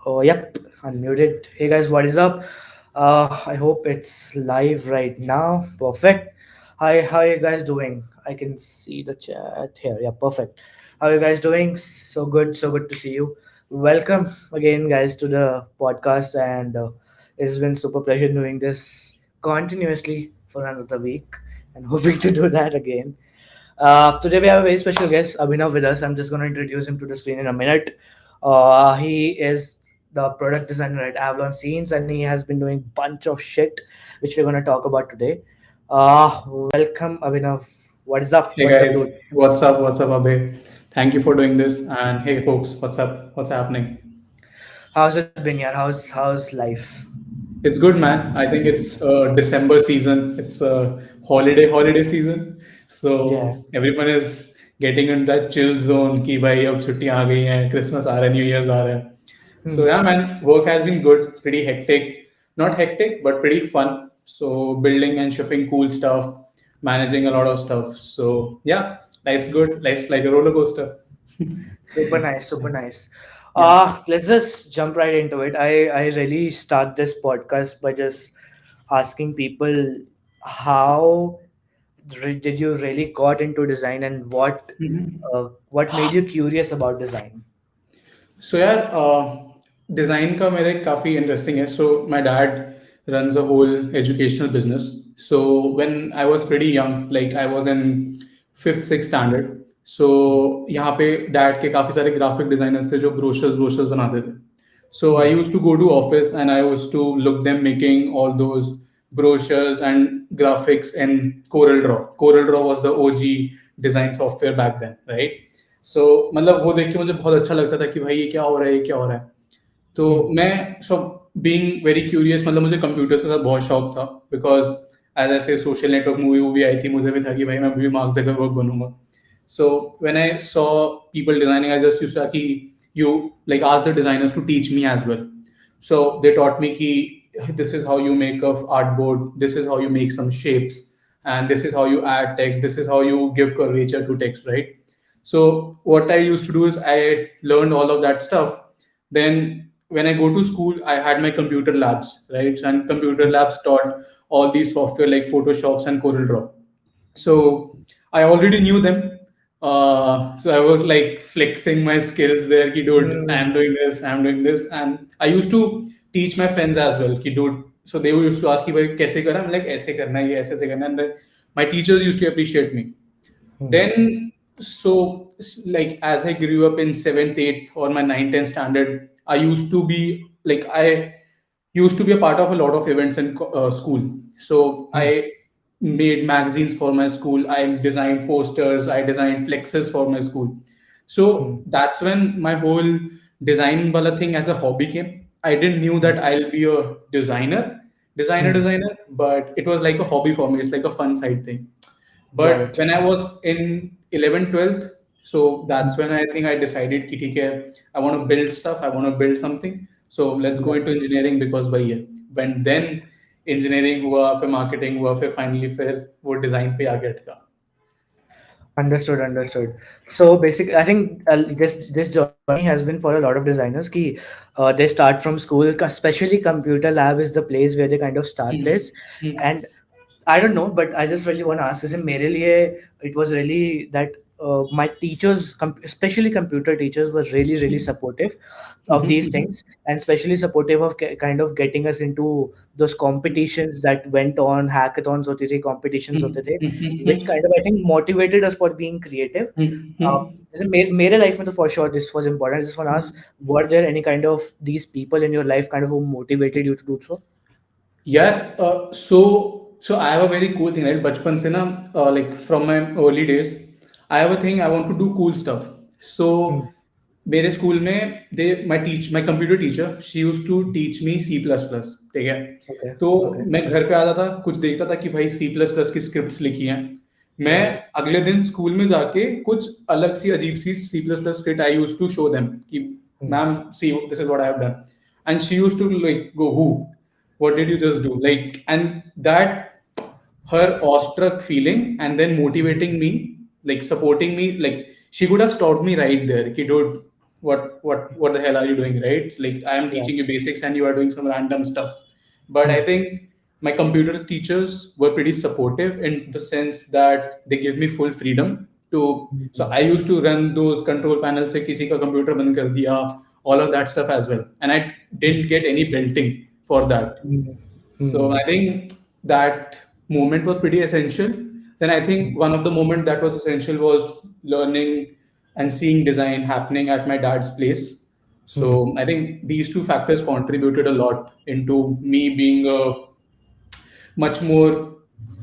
Oh, yep, unmuted. Hey guys, what is up? I hope it's live right now. Perfect. Hi, how are you guys doing? I can see the chat here. Yeah, perfect. How are you guys doing? So good to see you. Welcome again, guys, to the podcast, and it's been super pleasure doing this continuously for another week, and hoping to do that again. Today we have a very special guest, Abhinav, with us. I'm just going to introduce him to the screen in a minute. He is the product designer at Avalon Scenes, and he has been doing bunch of shit, which we're going to talk about today. Welcome, Abhinav. What is up? Hey What is up, dude? guys, what's up? What's up, Abhay? Thank you for doing this. And hey folks, what's up? What's happening? How's it been, yaar? How's life? It's good, man. I think it's December season. It's a holiday season. Yeah. So everyone is getting in that chill zone. कि भाई अब छुट्टियां आ गई हैं, Christmas आ रहा है, New Year's आ रहा है. So Hmm. yeah, man, work has been good, pretty hectic. Not hectic, but pretty fun. So building and shipping cool stuff, managing a lot of stuff. So yeah, life's good. Life's like a roller coaster. Super nice, super nice. Yeah. Let's just jump right into it. I really start this podcast by just asking people how did you really got into design and what made you curious about design? So yeah, design का मेरे काफी interesting है. So my dad runs a whole educational business. So when I was pretty young, like I was in fifth sixth standard. So यहाँ पे dad के काफी सारे graphic designers थे जो brochures बनाते थे. So I Hmm. used to go to office and I used to look them making all those brochures and graphics in Corel Draw. Corel Draw was the OG design software back then, right? सो मतलब वो देख के मुझे बहुत अच्छा लगता था कि भाई ये क्या हो रहा है, ये क्या हो रहा है. तो Hmm. मैं सो बीइंग वेरी क्यूरियस, मतलब मुझे कंप्यूटर्स का बहुत शौक था. बिकॉज एज ऐसे सोशल नेटवर्क मूवी आई थी, मुझे भी था कि भाई मैं भी मार्क जकरबर्ग बनूंगा. सो when I saw people designing, I just used कि you like ask the designers to teach me as well. So they taught me ki this is how you make a artboard, this is how you make some shapes, and this is how you add text, this is how you give curvature to text, right? So what I used to do is I learned all of that stuff. Then when I go to school, I had my computer labs, right? So, and computer labs taught all these software like Photoshops and CorelDRAW. So I already knew them. So I was like flexing my skills there. Ki, dude, I'm Hmm. doing this, I'm doing this. And I used to teach my friends as well. Ki, dude, so they used to ask, ki, bhai, kaise kara? I'm like, aise karna hai, ye aise karna hai. And then my teachers used to appreciate me. Hmm. Then, so like as I grew up in seventh, eighth, or my ninth, 10th standard, I used to be like, I used to be a part of a lot of events in school. So Hmm. I made magazines for my school. I designed posters. I designed flexes for my school. Hmm. So that's when my whole design wala thing as a hobby came. I didn't knew Hmm. that I'll be a Hmm. designer, but it was like a hobby for me. It's like a fun side thing. Got But it. when I was in 11th, 12th, so Hmm. that's when I think I decided कि ठीक है, I want to build stuff, I want to build something. So let's go Got into engineering because भाई है. When then engineering हुआ, फिर marketing हुआ, फिर finally फिर वो design पे आ गया अटका. Understood, understood. So basically, I think this journey has been for a lot of designers. Ki they start from school, especially computer lab is the place where they kind of start Hmm. this. Hmm. And I don't know, but I just really want to ask. Is मेरे लिए it was really that my teachers, especially computer teachers, were really supportive of these Mhm. things, and especially supportive of kind of getting us into those competitions that went on, hackathons होते थे, competitions होते थे, which kind of I think motivated us for being creative. Uh, Mhm. जैसे मेरे life में तो for sure this was important. I just want to ask, were there any kind of these people in your life kind of who motivated you to do so? यार so I have a very cool thing, right? बचपन से ना, like from my early days, I have a thing, I want to do cool stuff. So Hmm. मेरे school में my computer teacher, she used to teach me C++, ठीक है. Okay. तो Okay. मैं घर पे आता था, कुछ देखता था कि भाई C++ की स्क्रिप्ट्स लिखी हैं. मैं Right. अगले दिन स्कूल में जाके कुछ अलग सी अजीब सी C++ script I use to show them कि Hmm. Ma'am see this is what I have done. And she used to like go, who, what did you just do, like, and that her awestruck feeling and then Hmm. motivating me, like supporting me, like she could have stopped me right there, ki, dude, what the hell are you doing, right? Like I am Yeah. teaching you basics and you are doing some random stuff. But I Hmm. think my computer teachers were pretty supportive in the sense that they give me full freedom to. So Hmm. I used to run those control panels से किसी का computer बंद कर दिया, all of that stuff as well, and I didn't get any belting for that. Hmm. So Hmm. I think that moment was pretty essential. Then I think one of the moment that was essential was learning and seeing design happening at my dad's place. Hmm. So I think these two factors contributed a lot into me being a much more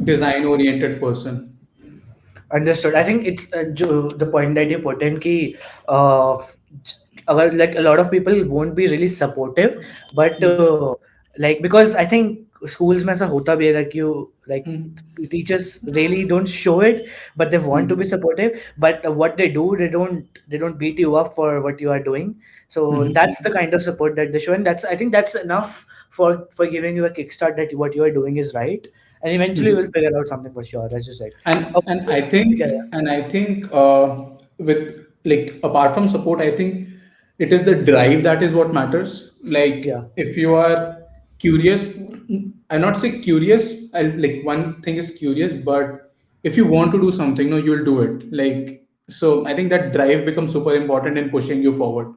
design oriented person. Understood. I think it's the point that you put in ki uh, like a lot of people won't be really supportive, but like because I think schools में ऐसा होता भी है like you like Hmm. teachers really don't show it, but they want to be Hmm. supportive. But what they do, they don't beat you up for what you are doing. So Hmm. that's the kind of support that they show, and that's I think that's enough for giving you a kickstart that what you are doing is right, and eventually Hmm. you'll figure out something for sure, as you said. and Okay. and i Yeah, think and i think with like apart from support, I think it is the drive that is what matters. Like yeah, if you are curious, I not say curious, like one thing is curious, but if you want to do something, no, you'll do it. Like, so I think that drive becomes super important in pushing you forward.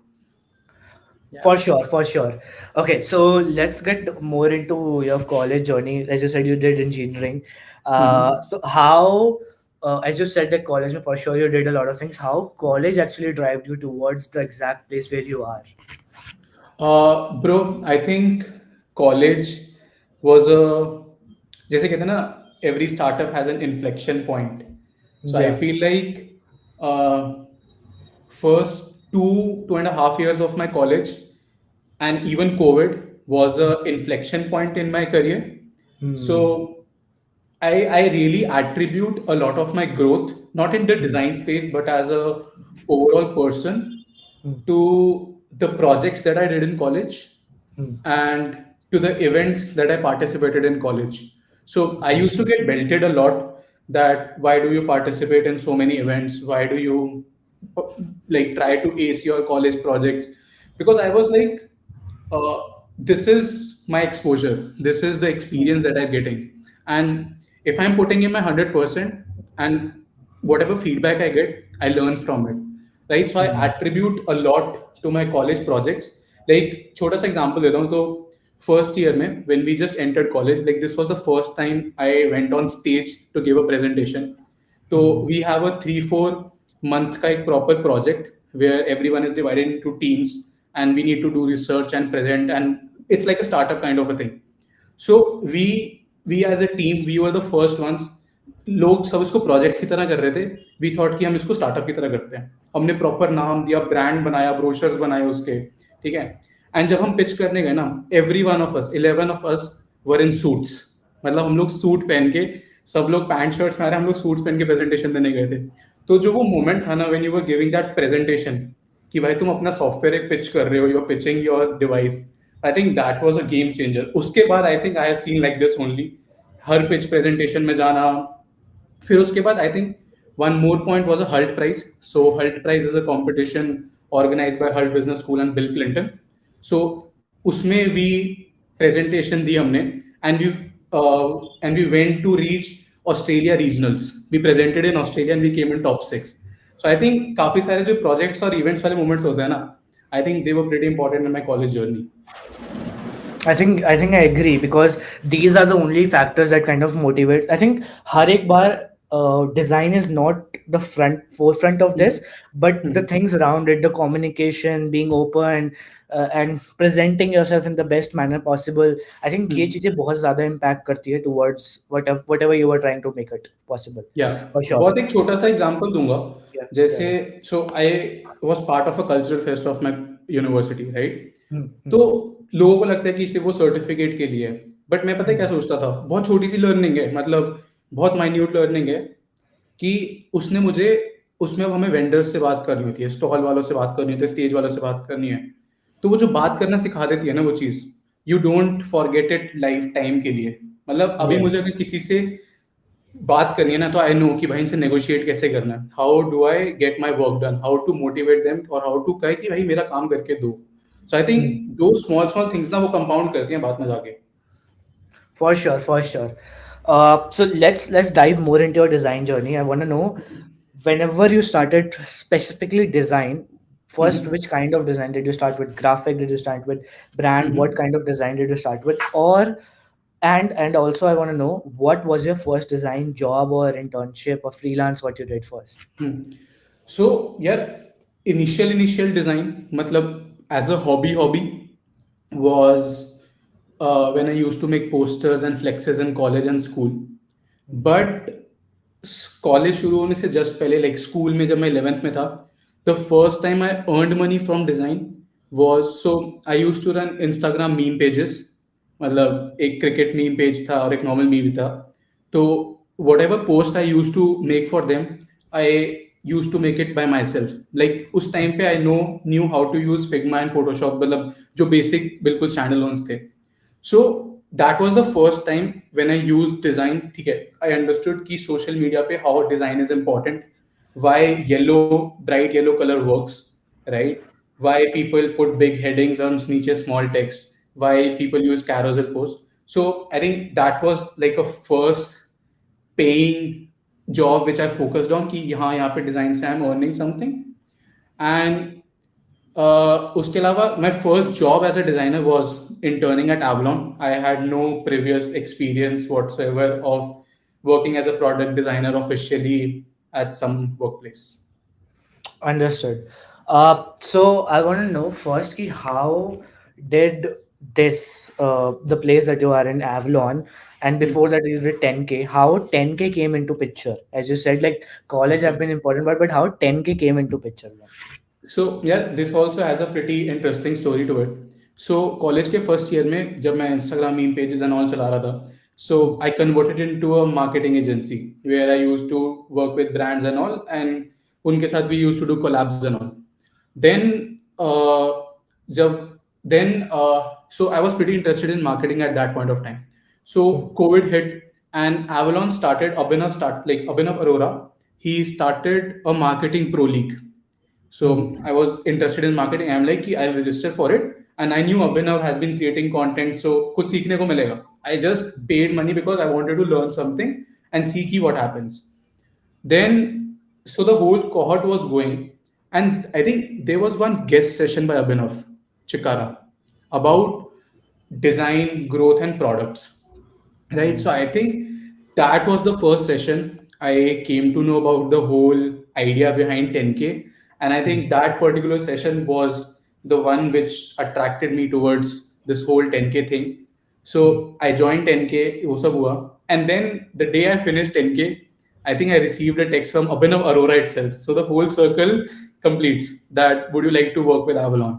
Yeah. for sure, for sure. Okay, so let's get more into your college journey. As you said, you did engineering. Mhm. So how, as you said, that college, for sure, you did a lot of things. How college actually drive you towards the exact place where you are? Bro, I think college was a, जैसे कहते हैं ना, every startup has an inflection point. So I Yeah. feel like uh, first 2.5 years of my college and even COVID was a inflection point in my career. Hmm. So I really attribute a lot of my growth, not in the Hmm. design space, but as a overall person, Hmm. to the projects that I did in college Hmm. and to the events that I participated in college. So I used to get belted a lot that why do you participate in so many events? Why do you like try to ace your college projects? Because I was like, uh, this is my exposure. This is the experience that I'm getting. And if I'm putting in my 100% and whatever feedback I get, I learn from it. Right. So I Hmm. attribute a lot to my college projects. Like, छोटा सा example देता हूँ तो first year में when we just entered college, like this was the first time I went on stage to give a presentation. So Hmm. we have a 3-4 month का एक proper project where everyone is divided into teams and we need to do research and present, and it's like a startup kind of a thing. So we as a team, we were the first ones. लोग सब इसको project की तरह कर रहे थे. We thought कि हम इसको स्टार्टअप की तरह करते हैं. हमने प्रॉपर नाम दिया, ब्रांड बनाया, ब्रोशर्स बनाए उसके. ठीक है. एंड जब हम पिच करने गए ना, every one of us 11 of us were in suits. मतलब हम लोग सूट पहन के, सब लोग पैंट शर्ट्स में आ रहे हैं, हम लोग सूट्स पहन के प्रेजेंटेशन देने गए थे. तो जो वो मोमेंट था ना, when you were giving that presentation, कि भाई तुम अपना सॉफ्टवेयर एक पिच कर रहे हो, you are pitching your device, I think that was a game changer. उसके बाद I think I have seen like this only. हर पिच प्रेजेंटेशन में जाना. फिर उसके बाद I think one more point was a Hult prize. So Hult prize is a competition organised by Hult business school and Bill Clinton. So उसमें भी presentation दी हमने. And we went to reach Australia regionals. We presented in Australia and we came in top 6. So I think काफी सारे जो projects और events वाले moments होते हैं ना, I think they were pretty important in my college journey. I think I agree because these are the only factors that kind of motivate. I think har ek baar design is not the forefront of this, but the things around it, the communication, being open, and presenting yourself in the best manner possible. I think ये चीजें बहुत ज़्यादा impact करती है towards whatever you are trying to make it possible. या For sure. बहुत एक छोटा सा एग्जांपल दूंगा. Yeah. जैसे, Yeah. So I was part of a cultural fest of my university, right. Hmm. तो Hmm. लोगों को लगता है कि सिर्फ वो सर्टिफिकेट के लिए है. बट मैं पता है क्या Hmm. सोचता था, बहुत छोटी सी लर्निंग है, मतलब बहुत माइन्यूट लर्निंग है, कि उसने मुझे, उसमें अब हमें वेंडर्स से बात करनी होती है, स्टॉल वालों से बात करनी होती है, स्टेज वालों से बात करनी है. तो वो जो बात करना सिखा देती है ना वो चीज़, you don't forget it lifetime के लिए. मतलब अभी Yeah. मुझे अगर किसी से बात करनी है ना, तो आई नो कि भाई इनसे नेगोशिएट कैसे करना है, how do I get my work done, how to motivate them, और हाउ टू कहे कि भाई मेरा काम करके दो. सो आई थिंक Hmm. दो स्मॉल स्मॉल थिंग्स ना वो कंपाउंड करती हैं बात में जाके. For sure, for sure. So let's dive more into your design journey. I want to know, whenever you started specifically design, first, Mhm. which kind of design did you start with? Graphic? Did you start with brand? What Mhm. kind of design did you start with? Or and also I want to know, what was your first design job or internship or freelance? What you did first? Hmm. So यार, initial design मतलब as a hobby was when I used to make posters and flexes in college and school. But college शुरू होने से just पहले, like school में जब मैं 11th में था, the first time I earned money from design was, so I use to run Instagram meme pages. मतलब एक क्रिकेट मीम पेज था और एक नॉर्मल मीम था. तो whatever post I use to make for them, I use to make it by myself. Like उस time पे I know new how to use Figma and Photoshop, मतलब जो basic बिल्कुल standard loans थे. So that was the first time when I used design. ठीक है, I understood कि social media पे how design is important, why yellow, bright yellow colour works, right, why people put big headings और नीचे small text, why people use carousel post. So I think that was like a first paying job which I focused on कि हाँ, यहाँ पे design से I am earning something. And उसके अलावा my first job as a designer was interning at Avalon. I had no previous experience whatsoever of working as a product designer officially at some workplace. Understood. So I want to know first, ki how did this the place that you are in, Avalon, and Hmm. before that you did 10K, how 10K came into picture? As you said, like college have Okay. been important, but how 10K came into picture? So yeah, this also has a pretty interesting story to it. So college के first year में जब मैं Instagram meme pages and all चला रहा था, so Hmm. I converted into a marketing agency where I used to work with brands and all, and उनके साथ we used to do collabs and all. Then जब then so I was pretty interested in marketing at that point of time. So Hmm. COVID hit and Avalon started, Abhinav Arora, he started a marketing pro league. Hmm. So I was interested in marketing. I'm like, I'll register for it. And I knew Abhinav has been creating content, so कुछ सीखने को मिलेगा. I just paid money because I wanted to learn something and see ki what happens. Then, so the whole cohort was going, and I think there was one guest session by Abhinav Chikara Hmm. about design, growth, and products, right? So Hmm. I think that was the first session I came to know about the whole idea behind 10K. And I think Hmm. that particular session was the one which attracted me towards this whole 10K thing. So Hmm. I joined 10K, वो सब हुआ. And then the day I finished 10K, I think I received a text from Abhinav Arora itself. So the whole circle completes that, would you like to work with Avalon?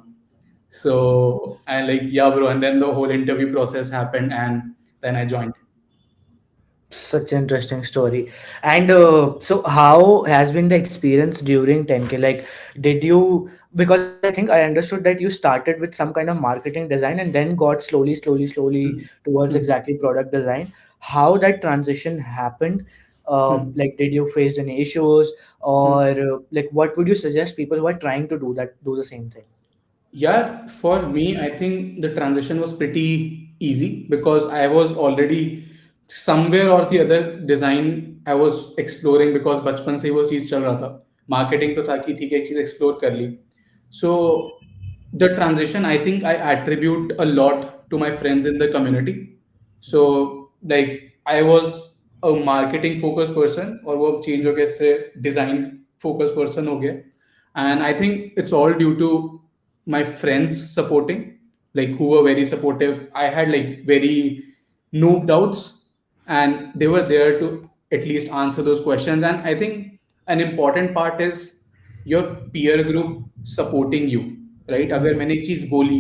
So I like, yeah, bro. And then the whole interview process happened, and then I joined. Such an interesting story. And so, how has been the experience during 10K? Like, did you, because I think I understood that you started with some kind of marketing design and then got slowly Hmm. towards Hmm. exactly product design. How that transition happened? Hmm. Like, did you face any issues, Hmm. or like, what would you suggest people who are trying to do the same thing? Yeah, for me, I think the transition was pretty easy because I was already somewhere or the other design I was exploring because बचपन से ही वो चीज़ चल रहा था. Marketing तो था कि ठीक है एक चीज़ explore कर ली. So the transition, I think I attribute a lot to my friends in the community. So like I was a marketing focused person और वो अब change हो गया इससे design focused person हो गया. And I think it's all due to my friends supporting, like who were very supportive. I had like very noob doubts, and they were there to at least answer those questions. And I think an important part is your peer group supporting you, right? Agar Hmm. maine ek cheez boli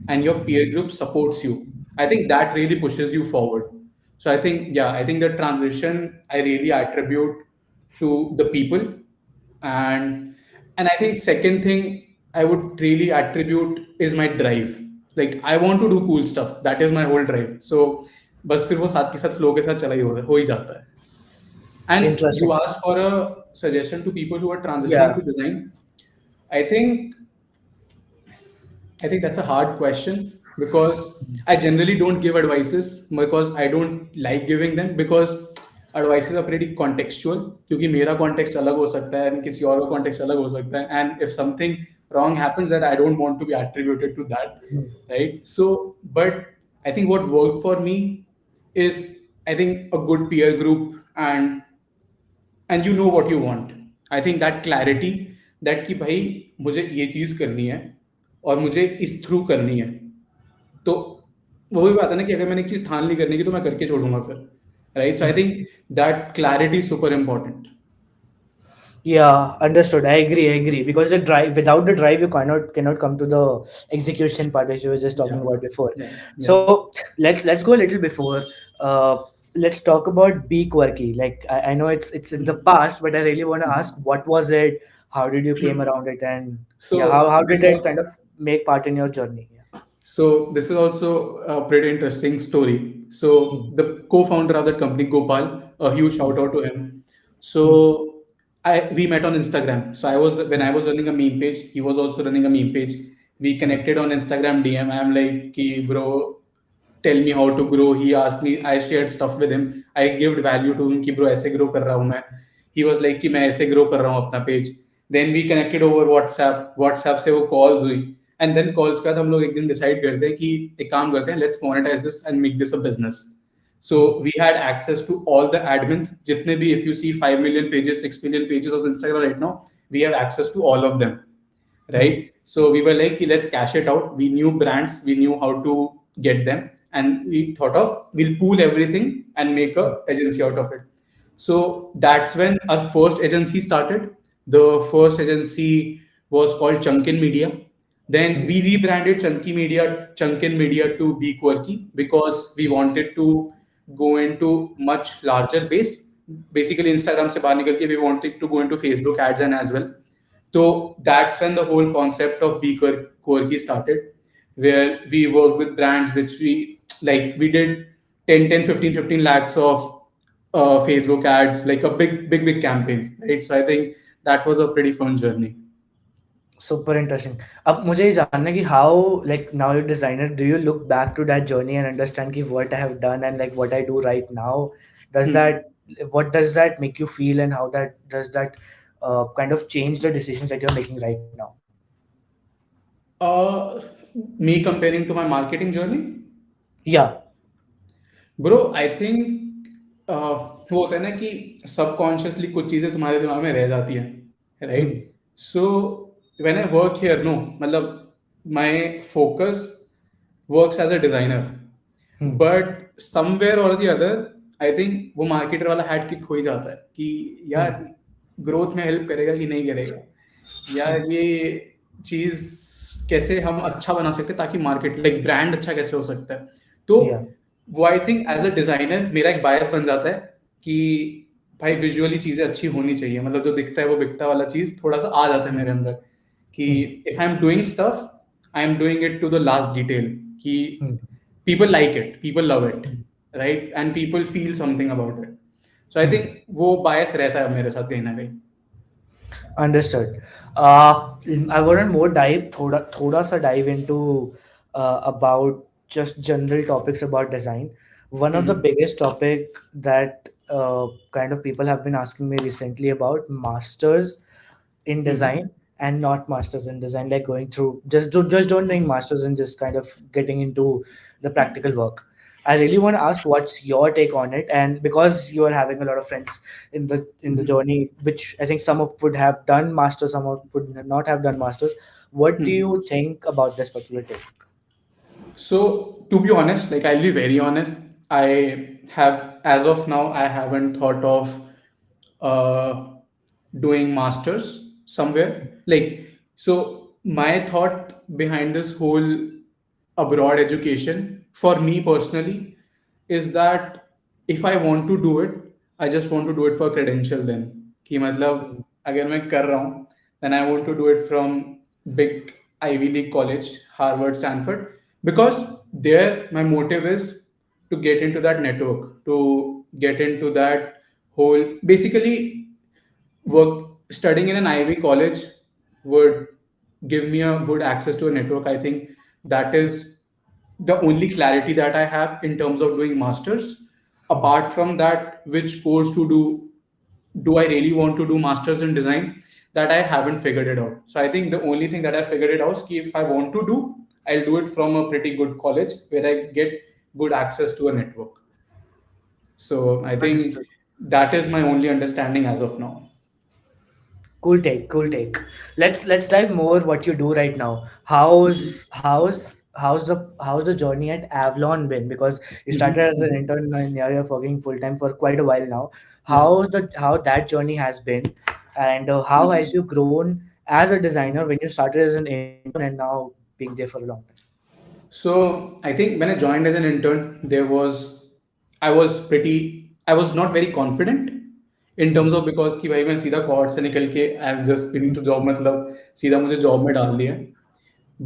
and your peer group supports you, I think that really pushes you forward. So I think, yeah, I think the transition I really attribute to the people. And I think second thing I would really attribute is my drive. Like I want to do cool stuff. That is my whole drive. So बस फिर वो साथ के साथ flow के साथ चला ही हो ही जाता है. And you Interesting. ask for a suggestion to people who are transitioning Yeah. to design. I think I think that's a hard question because I generally don't give advices because I don't like giving them because advices are pretty contextual क्योंकि मेरा context अलग हो सकता है and किसी और का context अलग हो सकता है and if something wrong happens that I don't want to be attributed to that, Hmm. right? So but I think what worked for me is I think a good peer group and you know what you want. I think that clarity that कि भाई मुझे ये चीज करनी है और मुझे इस थ्रू करनी है, तो वो भी बात है ना कि अगर मैंने एक चीज ठान ली करने की तो मैं करके छोड़ूंगा फिर, right? So I think that clarity is super important. Yeah, understood. I agree. I agree. Because the drive, without the drive, you cannot come to the execution part which you were just talking Yeah, about before. yeah, yeah. So let's go a little before. Uh, let's talk about Be Quirky. Like I know it's in the past, but I really want to ask, what was it? How did you came around it? And yeah, So how this did it was kind of make part in your journey? Yeah. So this is also a pretty interesting story. So Hmm. the co-founder of that company, Gopal, a huge Hmm. shout out to him. Hmm. So I we met on Instagram. So I was when I was running a meme page, he was also running a meme page. We Hmm. connected on Instagram DM. I'm like, "Ki, bro, tell me how to grow." He asked me, I shared stuff with him. I gave value to him कि bro ऐसे grow कर रहा हूँ मैं. He was like कि मैं ऐसे grow कर रहा हूँ अपना page. Then we connected over WhatsApp. WhatsApp से वो calls हुई. And then calls के बाद हम लोग एक दिन decide करते हैं कि एक काम करते हैं, let's monetize this and make this a business. So Hmm. we had access to all the admins. जितने भी if you see 5 million pages, 6 million pages of Instagram right now, we have access to all of them, Hmm. right? So we were like, let's cash it out. We knew brands, we knew how to get them, and we thought of we'll pool everything and make a agency out of it. So that's when our first agency started. The first agency was called Chunkin Media. Then Hmm. we rebranded Chunkin Media to Be Quirky because we wanted to go into much larger base. Basically, Instagram से बाहर निकल के we wanted to go into Facebook ads and as well. So that's when the whole concept of Be Quirky started, where we worked with brands which we like. We did 10, 10, 15, 15 lakhs of Facebook ads, like a big campaigns, right? So I think that was a pretty fun journey. Super interesting. अब मुझे ये जानना है कि how, like now you're designer, do you look back to that journey and understand कि what I have done and like what I do right now, does Hmm. that, what does that make you feel and how that does that kind of change the decisions that you're making right now? Uh, Me comparing to my marketing journey, Yeah. Bro I think वो होता है ना कि subconsciously कुछ चीज़ें तुम्हारे दिमाग में रह जाती हैं, Hmm. Right? So when I work here, no मतलब my focus works as a designer, Hmm. But somewhere or the other I think वो मार्केटर वाला हैट किक हो ही जाता है कि Hmm. यार ग्रोथ में हेल्प करेगा कि नहीं करेगा, यार ये चीज कैसे हम अच्छा बना सकते हैं ताकि मार्केट लाइक ब्रांड अच्छा कैसे हो सकता है. तो Yeah. वो I think as a designer मेरा एक बायस बन जाता है कि भाई विजुअली चीजें अच्छी होनी चाहिए, मतलब जो दिखता है वो बिकता वाला चीज थोड़ा सा आ जाता है Hmm. मेरे अंदर कि Hmm. If I am doing stuff I am doing it to the last detail कि Hmm. people like it, people love it, Hmm. right? And people feel something about it. So I Hmm. think वो bias रहता है मेरे साथ कहीं ना कहीं. Understood. I want to more dive, thoda sa dive into about just general topics about design. One of the Mhm. biggest topic that kind of people have been asking me recently about masters in Mhm. design and not masters in design, like going through just don't doing masters and just kind of getting into the practical work. I really want to ask what's your take on it, and because you are having a lot of friends in the Mhm. journey, which I think some of would have done masters, some of would not have done masters. What do Mhm. you think about this particular take? So to be honest, like I'll be very honest, I have as of now I haven't thought of uh, doing masters somewhere. Like so, my thought behind this whole abroad education for me personally is that if I want to do it, I just want to do it for credential then. कि मतलब Hmm. अगर मैं कर रहा हूँ, then I want to do it from big Ivy League college, Harvard, Stanford, because there my motive is to get into that network, to get into that whole basically work studying in an Ivy college would give me a good access to a network. I think that is the only clarity that I have in terms of doing masters. Apart from that, which course to do I really want to do masters in design? That I haven't figured it out. So I think the only thing that I figured it out is ki if I want to do, I'll do it from a pretty good college where I get good access to a network. So I think Understood. that is my only understanding as of now. Cool take, cool take. Let's dive more what you do right now. How's the journey at Avalon been? Because you started Mhm. as an intern and now you're working full time for quite a while now. Yeah. How that journey has been, and how has you grown as a designer when you started as an intern and now being there for a long time? So I think when I joined as an intern, I was not very confident in terms of because कि भाई मैं सीधा cord से निकल के I have just beginning to job मतलब सीधा मुझे जॉब में डाल दिया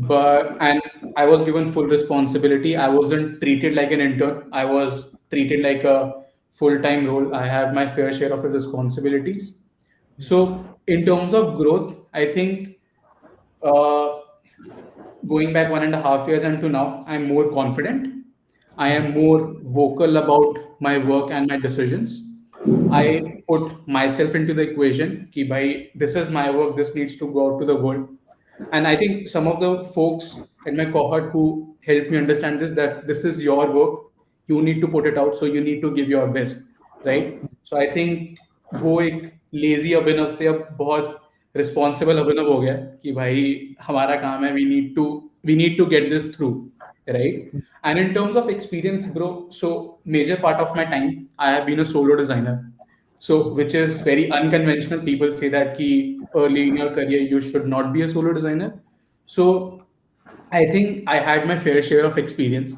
but and I was given full responsibility. I wasn't treated like an intern. I was treated like a full-time role. I had my fair share of responsibilities. So in terms of growth, I think uh, going back 1.5 years and to now, I'm more confident. I am more vocal about my work and my decisions. I put myself into the equation. Ki bhai, this is my work. This needs to go out to the world. And I think some of the folks in my cohort who helped me understand this that this is your work. You need to put it out. So you need to give your best, right? So I think वो एक lazy अभिनव से अब बहुत responsible अभिनव हो गया है कि भाई हमारा काम है we need to get this through right. And in terms of experience, bro, so major part of my time I have been a solo designer, so which is very unconventional. People say that ki early in your career you should not be a solo designer. So I think I had my fair share of experience.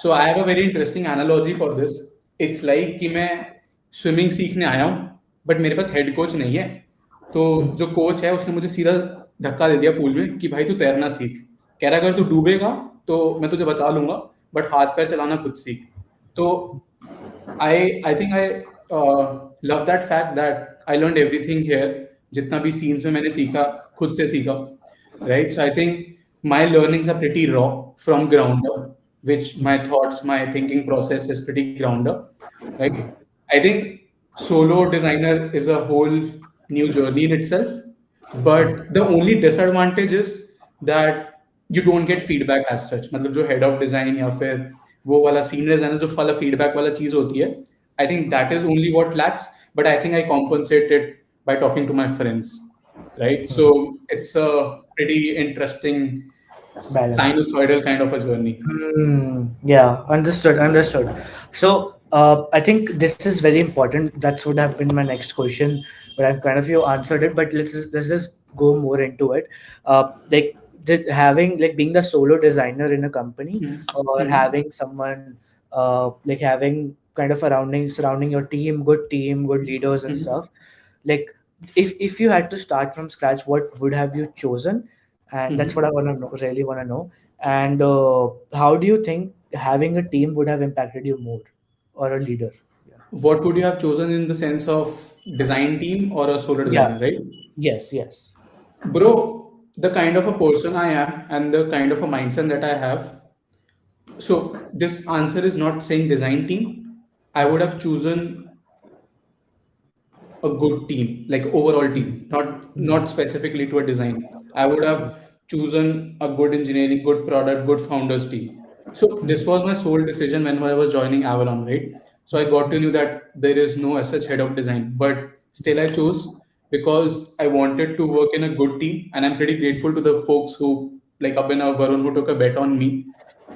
So I have a very interesting analogy for this. It's like कि मैं swimming सीखने आया हूँ but मेरे पास head coach नहीं है. तो जो कोच है उसने मुझे सीधा धक्का दे दिया पूल में कि भाई तू तैरना सीख. कह रहा अगर तू डूबेगा तो मैं तुझे बचा लूंगा बट हाथ पैर चलाना खुद सीख. तो I think I love that fact that I learned everything here. जितना भी scenes में मैंने सीखा खुद से सीखा, right? So I think my learnings are pretty raw from ground up, which my thoughts, my thinking process is pretty ground up, right? I think solo designer is a whole new journey in itself, but the only disadvantage is that you don't get feedback as such. मतलब जो head of design या फिर वो वाला senior designer जो वाला feedback वाला चीज होती है, I think that is only what lacks. But I think I compensate it by talking to my friends, right? So it's a pretty interesting Balance. sinusoidal kind of a journey. Yeah, understood, understood. So, I think this is very important. That would have been my next question, but I've kind of you answered it. But let's just go more into it. Like having like being the solo designer in a company, or Mm-hmm. having someone, like having kind of surrounding your team, good leaders and Mm-hmm. stuff. Like if you had to start from scratch, what would have you chosen? And that's what I Mm-hmm. want to know, really want to know. And how do you think having a team would have impacted you more, or a leader? Yeah. What would you have chosen in the sense of design team or a solo Yeah. designer, right? Yes. Yes. Bro, the kind of a person I am and the kind of a mindset that I have. So this answer is not saying design team. I would have chosen a good team, like overall team, not specifically to a design. I would have chosen a good engineering, good product, good founders team. So this was my sole decision when I was joining Avalon, right? So I got to know that there is no as such head of design, but still I chose because I wanted to work in a good team, and I'm pretty grateful to the folks who like Abhinav, Varun, who took a bet on me.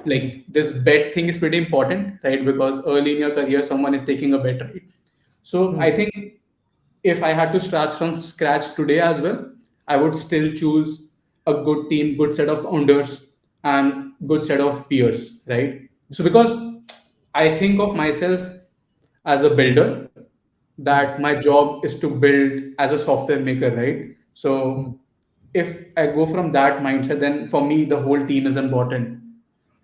Like this bet thing is pretty important, right? Because early in your career, someone is taking a bet, right? So I think if I had to start from scratch today as well, I would still choose a good team, good set of founders, and good set of peers, right? So because I think of myself as a builder, that my job is to build as a software maker, right? So if I go from that mindset, then for me the whole team is important,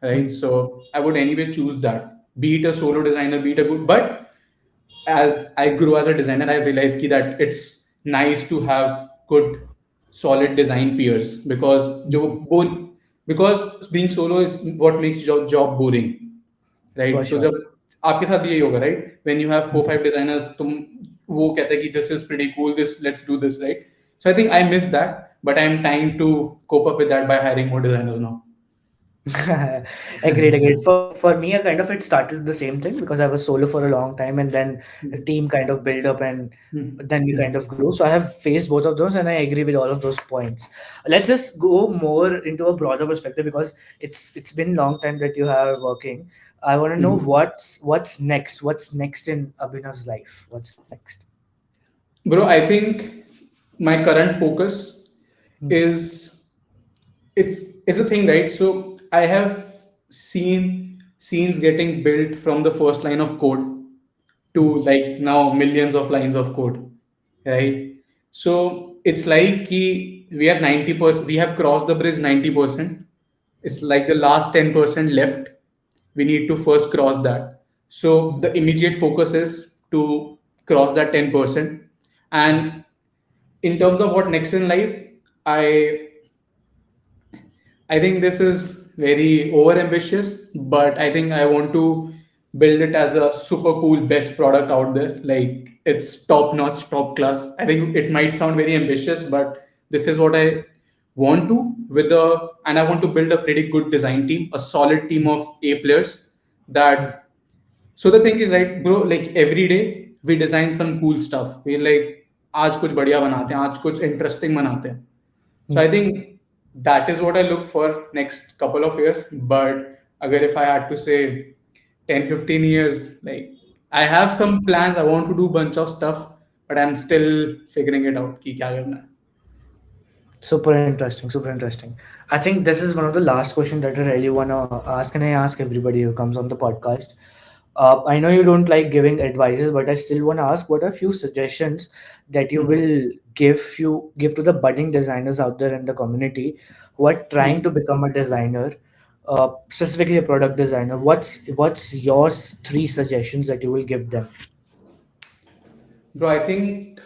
right? So I would anyway choose that. Be it a solo designer, be it a good, but as I grew as a designer, I realized that it's nice to have good, solid design peers because because being solo is what makes job boring, For right? तो sure. जब आपके साथ भी यही होगा, right? When you have 4 5 designers, तुम वो कहते हैं कि this is pretty cool, this let's do this, right? So I think I miss that, but I'm trying to cope up with that by hiring more designers now. Agreed, agreed. For me, I kind of it started the same thing because I was solo for a long time, and then the team kind of built up, and Hmm. then we kind of grew. So I have faced both of those, and I agree with all of those points. Let's just go more into a broader perspective because it's been long time that you are working. I want to know Hmm. what's next. What's next in Abhinav's life? What's next? Bro, I think my current focus Hmm. is it's a thing, right? So I have seen scenes getting built from the first line of code Hmm. to like now millions of lines of code, right? So it's like we are 90%, we have crossed the bridge 90%. It's like the last 10% left. We need to first cross that. So the immediate focus is to cross that 10%. And in terms of what next in life, I I think this is very over ambitious, but I think I want to build it as a super cool best product out there. Like it's top notch, top class. I think it might sound very ambitious, but this is what I want to and I want to build a pretty good design team, a solid team of A players Hmm. that so the thing is, right, bro, like every day we design some cool stuff. We like आज कुछ बढ़िया बनाते हैं, आज कुछ interesting बनाते हैं. So Hmm. I think that is what I look for next couple of years. But agar if I had to say 10 15 years, like I have some plans. I want to do bunch of stuff, but I'm still figuring it out. कि क्या करना है. Super interesting, super interesting. I think this is one of the last questions that I really want to ask, and I ask everybody who comes on the podcast. I know you don't like giving advices, but I still want to ask what are few suggestions that you Hmm. will give to the budding designers out there in the community who are trying to become a designer, specifically a product designer. What's your three suggestions that you will give them? Bro, I think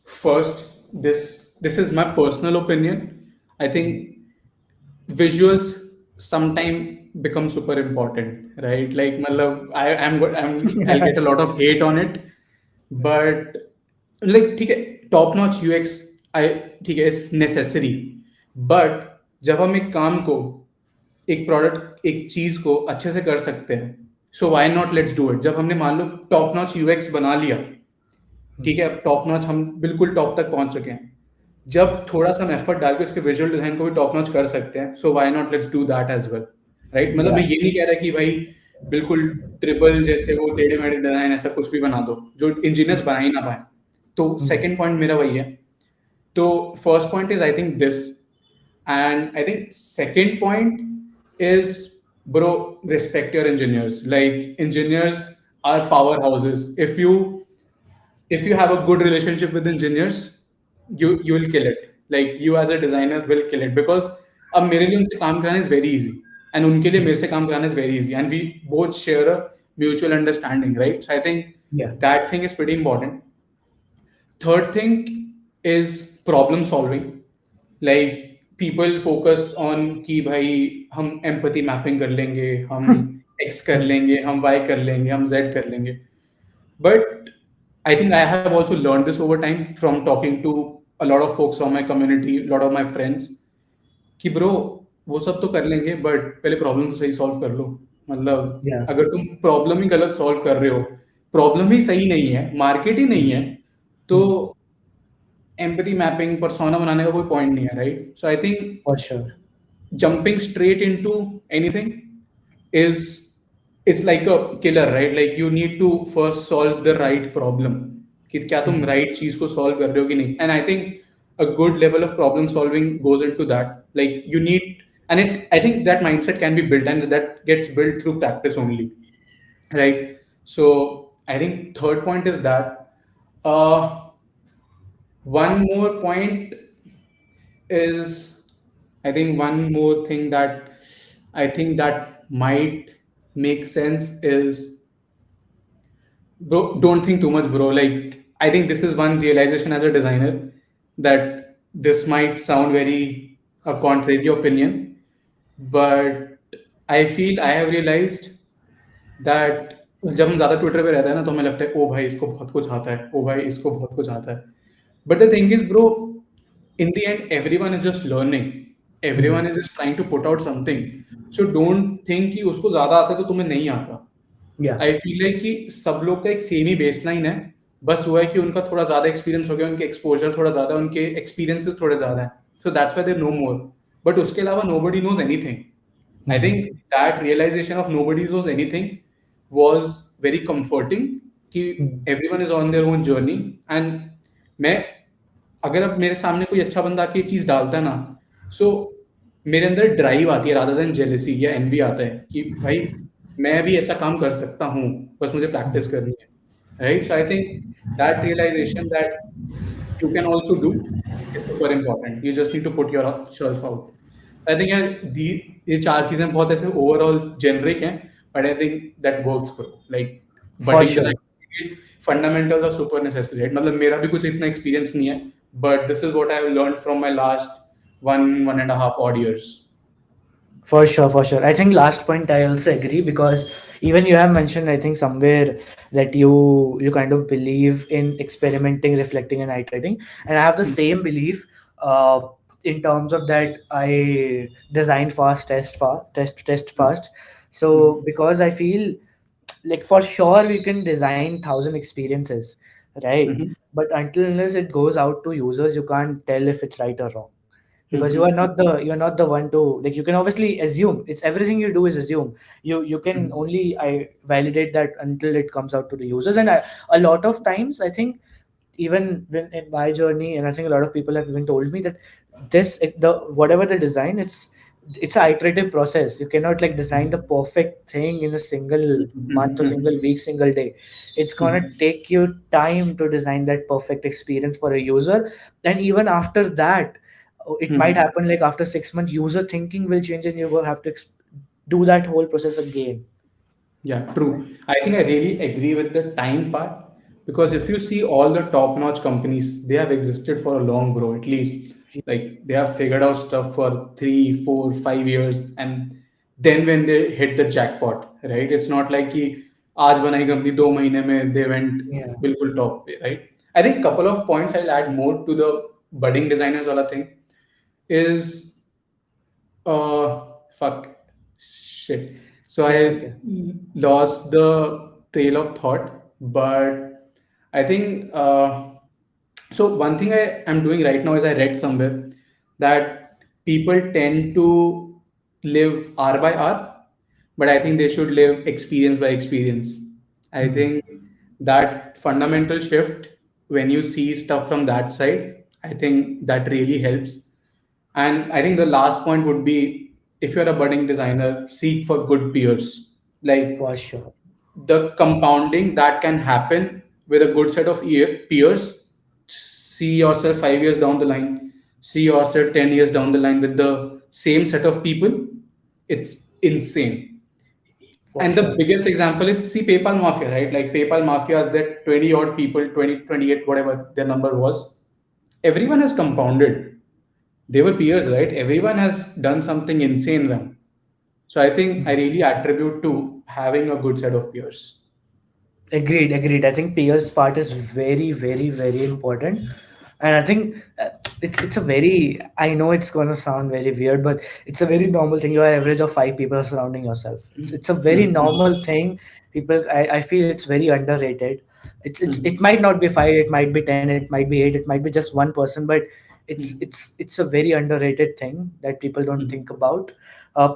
first this is my personal opinion. I think visuals sometime become super important, right? Like matlab, I'll get a lot of hate on it, but like ठीक है, top notch UX I ठीक है is necessary, but जब हम एक काम को एक प्रोडक्ट एक चीज को अच्छे से कर सकते हैं, so why not let's do it. जब हमने मान लो टॉप नॉच यूएक्स बना लिया, ठीक है, अब टॉप नॉच हम बिल्कुल टॉप तक पहुंच चुके हैं, जब थोड़ा सा हम एफर्ट डाल के उसके विजुअल डिजाइन को भी टॉप नॉच कर सकते हैं, so why not let's do that as well, right? मतलब मैं Yeah. ये नहीं कह रहा कि भाई बिल्कुल ट्रिपल जैसे वो टेढ़े मेढ़े डिजाइन ऐसा कुछ भी बना दो जो इंजीनियर्स बना ही ना पाए. तो Hmm. सेकंड पॉइंट मेरा वही है. तो first point is I think this, and I think second point is, bro, respect your engineers. Like engineers are powerhouses. If you have a good relationship with engineers, you will kill it. Like you as a designer will kill it because अब मेरे लिए उनसे काम कराना is very easy and उनके लिए मेरे से काम कराना is very easy and we both share a mutual understanding, right? So I think Yeah. that thing is pretty important. Third thing is problem solving. Like people focus on कि भाई हम empathy mapping कर लेंगे, हम X कर लेंगे, हम Y कर लेंगे, हम Z कर लेंगे. But I think I have also learned this over time from talking to a lot of folks from my community, a lot of my friends, कि ब्रो वो सब तो कर लेंगे बट पहले प्रॉब्लम तो सही सॉल्व कर लो. मतलब Yeah. अगर तुम प्रॉब्लम ही गलत सॉल्व कर रहे हो, प्रॉब्लम ही सही नहीं है, मार्केट ही नहीं है, तो Hmm. एम्पैथी मैपिंग पर्सोना बनाने का कोई पॉइंट नहीं है, right? So I think For sure. jumping straight into anything is it's like a killer, right? Like you need to first solve the right problem कि क्या तुम Hmm. right चीज को solve कर रहे हो कि नहीं. And I think a good level of problem solving goes into that. Like you need, and it I think that mindset can be built and that gets built through practice only, right? So I think third point is that. One more point is, I think one more thing that I think that might make sense is Bro, don't think too much, bro. Like, I think this is one realization as a designer that this might sound very a contrary opinion, but I feel I have realized that जब हम ज़्यादा Twitter पे रहते हैं ना तो हमें लगता है ओ भाई इसको बहुत कुछ आता है, ओ भाई इसको बहुत कुछ आता है, but the thing is bro, in the end everyone is just learning, everyone is just trying to put out something, so don't think कि उसको ज़्यादा आता है तो तुम्हें नहीं आता. Yeah. आई फील लाइक कि सब लोग का एक सेम ही बेस लाइन है, बस हुआ है कि उनका थोड़ा ज्यादा एक्सपीरियंस हो गया, उनके एक्सपोजर थोड़ा ज्यादा, उनके एक्सपीरियंसेस थोड़े ज्यादा है, so that's why they know more, but उसके अलावा nobody knows anything. I think that realisation of nobody knows anything was very comforting कि everyone is on their own journey. And मैं, अगर अब मेरे सामने कोई अच्छा बंदा आके ये चीज डालता है ना, सो मेरे अंदर ड्राइव आती है रादर देन जेलसी या एनवी आता है कि भाई मैं भी ऐसा काम कर सकता हूँ, बस मुझे प्रैक्टिस करनी है, right. So I think that realization that you can also do is super important. You just need to put yourself out. I think यार ये चार चीजें बहुत ऐसे ओवरऑल जेनरिक हैं, but I think that works bro. Like For budding sure. Design fundamentals are super necessary, right. मतलब मेरा भी कुछ इतना एक्सपीरियंस नहीं है, but this is what I have learned from my last 1.5 odd years. For sure, for sure. I think last point I also agree, because even you have mentioned, I think somewhere, that you kind of believe in experimenting, reflecting, and iterating. And I have the same belief uh, in terms of that. I design fast, test fast. So because I feel like for sure we can design 1,000 experiences, right? Mm-hmm. But until unless it goes out to users, you can't tell if it's right or wrong, because you are Mm-hmm. not the you're not the one to, like, you can obviously assume. It's everything you do is assume. You can Mm-hmm. only I validate that until it comes out to the users. And a lot of times I think, even when in my journey, and I think a lot of people have even told me that the whatever the design, it's an iterative process. You cannot like design the perfect thing in a single month or single Mm-hmm. week, single day. It's gonna take you time to design that perfect experience for a user. And even after that, it might Mm-hmm. happen like after 6 months, user thinking will change, and you will have to do that whole process again. Yeah, true. I think I really agree with the time part, because if you see all the top-notch companies, they have existed for a long, bro. At least like they have figured out stuff for 3, 4, 5 years, and then when they hit the jackpot, right? It's not like कि आज बनाई company 2 महीने में they went Yeah. बिल्कुल top पे, right? I think couple of points I'll add more to the budding designers वाला thing is uh, fuck. Shit. So It's I okay. lost the trail of thought, but I think so. One thing I am doing right now is I read somewhere that people tend to live hour by hour, but I think they should live experience by experience. I think that fundamental shift, when you see stuff from that side, I think that really helps. And I think the last point would be, if you're a budding designer, seek for good peers. Like For sure. the compounding that can happen with a good set of peers. See yourself 5 years down the line, see yourself 10 years down the line with the same set of people. It's insane. For And the sure. biggest example is, see PayPal Mafia, right? Like PayPal Mafia, that 20 odd people, 20, 28, whatever their number was, everyone has compounded. They were peers, right? Everyone has done something insane wrong. So I think I really attribute to having a good set of peers. Agreed, agreed. I think peers part is very, very, very important, and I think it's a very. I know it's gonna sound very weird, but it's a very normal thing. You are average of 5 people surrounding yourself. It's a very Mm-hmm. normal thing. People, I feel it's very underrated. It Mm-hmm. might not be five, it might be 10, it might be eight, it might be just one person, but it's a very underrated thing that people don't Mm-hmm. think about.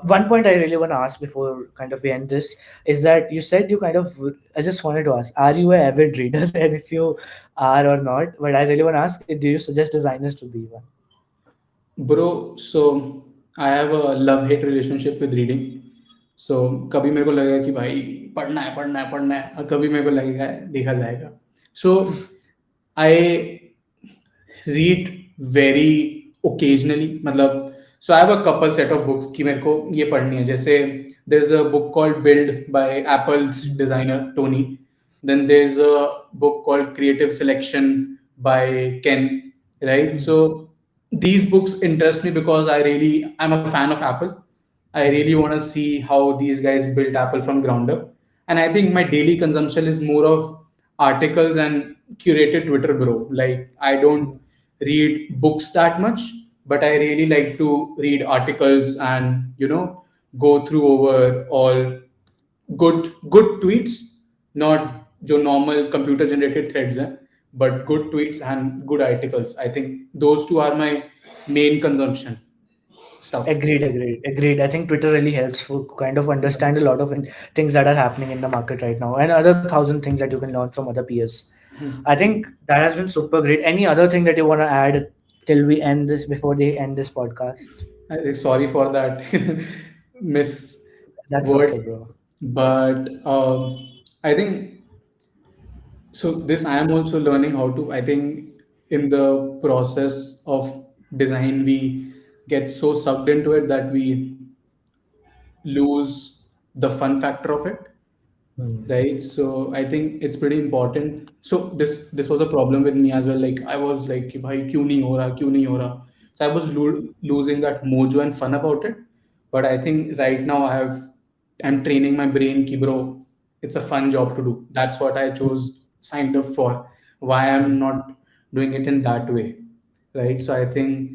One point I really want to ask before kind of we end this is that you said you kind of, I just wanted to ask, are you an avid reader? And if you are or not, but I really want to ask, do you suggest designers to be one? Bro, so I have a love-hate relationship with reading. So कभी मेरे को लगेगा कि भाई पढ़ना है, पढ़ना है, पढ़ना है, और कभी मेरे को लगेगा देखा जाएगा. So I read very occasionally. मतलब so I have a couple set of books कि मेरे को ये पढ़नी है. जैसे there's a book called Build by Apple's designer Tony. Then there's a book called Creative Selection by Ken, right? Mm, So these books interest me because I'm a fan of Apple. I really mm, want to see how these guys built Apple from ground up. And I think my daily consumption is more of articles and curated Twitter, bro. Like I don't mm. read books that much, but I really like to read articles and go through over all good tweets, not जो normal computer generated threads हैं, but good tweets and good articles. I think those two are my main consumption stuff. Agreed. I think Twitter really helps for kind of understand a lot of things that are happening in the market right now, and other thousand things that you can learn from other peers. I think that has been super great. Any other thing that you want to add till we end this before they end this podcast? Sorry for that miss That's okay, word, bro. but I think so. This I am also learning how to. I think in the process of design, we get so sucked into it that we lose the fun factor of it, Hmm. right? So I think it's pretty important. So this was a problem with me as well. Like I was like कि भाई क्यों नहीं हो रहा, क्यों नहीं हो रहा. So I was losing that mojo and fun about it. But I think right now I'm training my brain कि bro, it's a fun job to do. That's what I chose, signed up for. Why I'm Hmm. not doing it in that way, right? So I think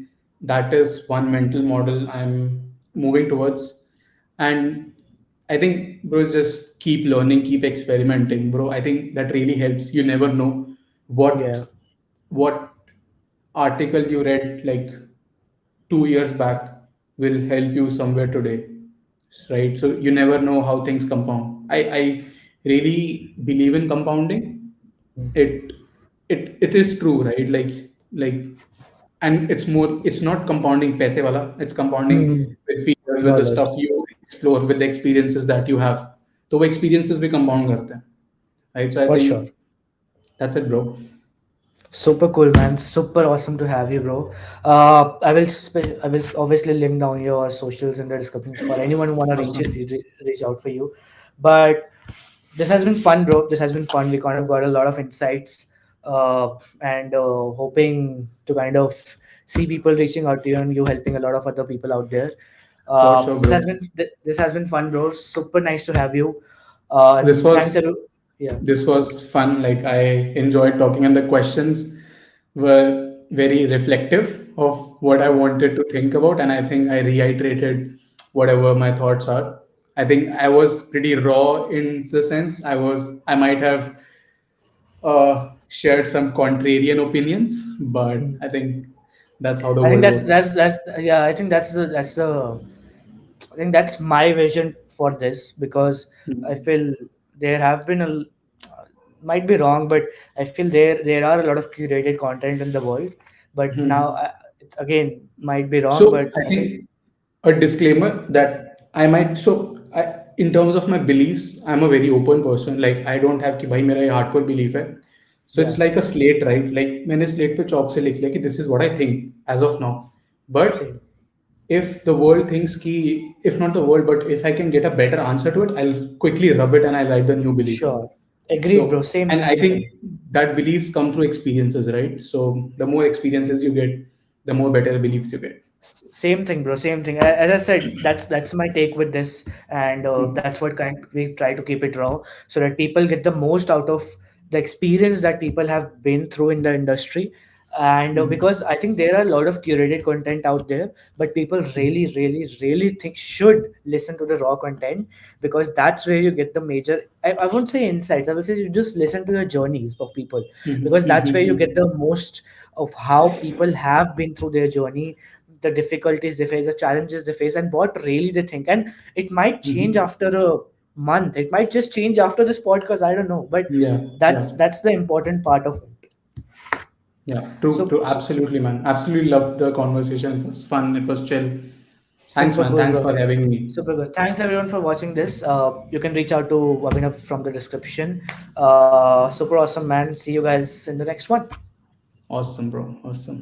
that is one mental model I'm moving towards. And I think, bro, just keep learning, keep experimenting, bro. I think that really helps. You never know what Yeah, what article you read like 2 years back will help you somewhere today, right? So you never know how things compound. I really believe in compounding. Hmm. It it is true, right? Like, and it's not compounding paise wala. It's compounding Hmm. with people, with the stuff Knowledge you explore, with the experiences that you have. तो वो experiences भी compound करते हैं, right? So I for think sure. that's it, bro. Super cool, man. Super awesome to have you, bro. I will obviously link down your socials in the description for anyone who wanna Awesome. reach out for you. But this has been fun, bro. This has been fun. We kind of got a lot of insights, and hoping to kind of see people reaching out to you and you helping a lot of other people out there. For sure, bro. This has been fun, bro. Super nice to have you. This Thanks, was everyone. Yeah, this was fun. Like I enjoyed talking, and the questions were very reflective of what I wanted to think about, and I think I reiterated whatever my thoughts are. I think I was pretty raw in the sense I might have shared some contrarian opinions, but mm. I think that's how the I think world works. that's yeah. I think that's the I think that's my vision for this because I Hmm. feel there have been might be wrong, but I feel there are a lot of curated content in the world. But now Hmm. it's again might be wrong, So but I I think think a disclaimer that I might in terms of my beliefs, I'm a very open person. Like I don't have कि भाई मेरा ये hardcore belief है. So yeah, it's like a slate, right? Like मैंने slate पे chalk से लिख लिया कि this is what I think as of now. But same, if the world thinks कि if not the world, but if I can get a better answer to it, I'll quickly rub it and I write the new belief. sure, agreed, bro. So Same and I same think thing. that beliefs come through experiences, right? So the more experiences you get, the more better beliefs you get. Same thing, bro. Same thing. As I said, that's my take with this, and Hmm. that's what kind we try to keep it raw, so that people get the most out of the experience that people have been through in the industry, and Hmm. because I think there are a lot of curated content out there, but people Hmm. really think should listen to the raw content because that's where you get the major. I won't say insights. I will say you just listen to the journeys of people Hmm. because that's where you get Hmm. the most of how people have been through their journey, the difficulties they face, the challenges they face, and what really they think. And it might change Hmm. after a month. It might just change after this podcast. I don't know, but Yeah, yeah, that's the important part of it. yeah. True, So, true. Absolutely, man. Absolutely loved the conversation. It was fun. It was chill. Thanks, super man. cool, Thanks bro. for having me. Super good. Thanks everyone for watching this. You can reach out to Abhinav from the description. Super awesome, man. See you guys in the next one. Awesome, bro. Awesome.